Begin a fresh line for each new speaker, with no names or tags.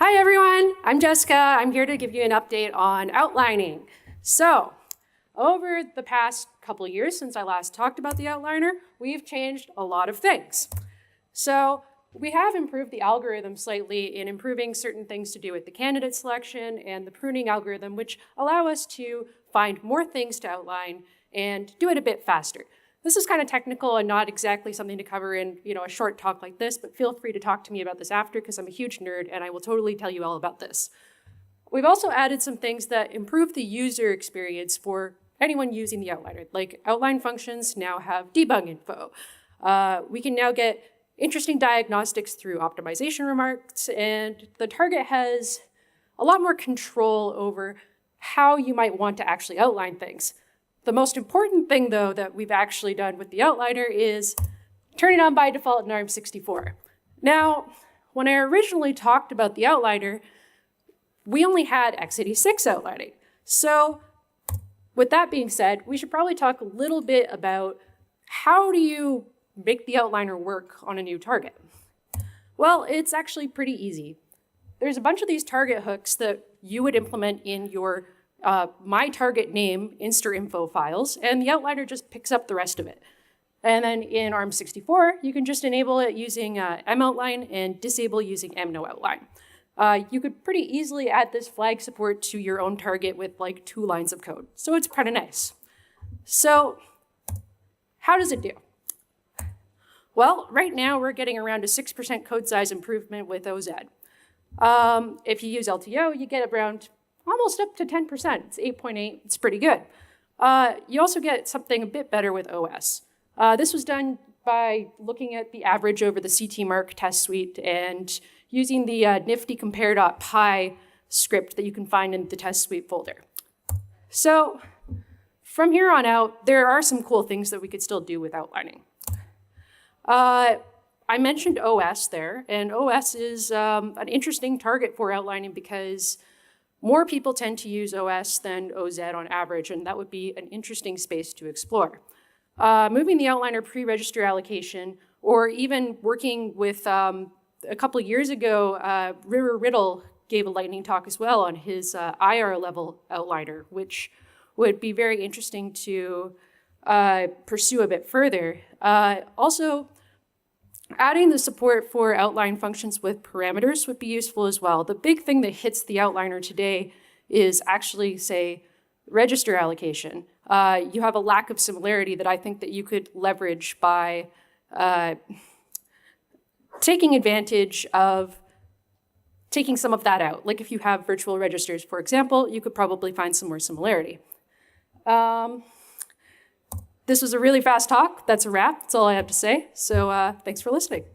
Hi everyone, I'm Jessica. I'm here to give you an update on outlining. So, over the past couple of years since I last talked about the outliner, we've changed a lot of things. So, we have improved the algorithm slightly in improving certain things to do with the candidate selection and the pruning algorithm, which allow us to find more things to outline and do it a bit faster. This is kind of technical and not exactly something to cover in a short talk like this, but feel free to talk to me about this after because I'm a huge nerd and I will totally tell you all about this. We've also added some things that improve the user experience for anyone using the outliner. Like outline functions now have debug info. We can now get interesting diagnostics through optimization remarks, and the target has a lot more control over how you might want to actually outline things. The most important thing, though, that we've actually done with the outliner is turn it on by default in AArch64. Now, when I originally talked about the outliner, we only had x86 outlining. So with that being said, we should probably talk a little bit about how do you make the outliner work on a new target? Well, it's actually pretty easy. There's a bunch of these target hooks that you would implement in your my target name inster info files, and the outliner just picks up the rest of it. And then in ARM64, you can just enable it using moutline and disable using mnoutliner. You could pretty easily add this flag support to your own target with like 2 lines of code. So it's kind of nice. So how does it do? Well, right now we're getting around a 6% code size improvement with OZ. If you use LTO, you get around almost up to 10%. It's 8.8, it's pretty good. You also get something a bit better with OS. This was done by looking at the average over the CTMark test suite and using the nifty compare.py script that you can find in the test suite folder. So from here on out, there are some cool things that we could still do with outlining. I mentioned OS there, and OS is an interesting target for outlining because more people tend to use OS than OZ on average, and that would be an interesting space to explore. Moving the outliner pre-register allocation, or even working with, a couple of years ago, Riddle gave a lightning talk as well on his IR level outliner, which would be very interesting to pursue a bit further. Also, adding the support for outline functions with parameters would be useful as well. The big thing that hits the outliner today is actually, say, register allocation. You have a lack of similarity that I think that you could leverage by taking advantage of taking some of that out. Like if you have virtual registers, for example, you could probably find some more similarity. This was a really fast talk. That's a wrap. That's all I have to say. So thanks for listening.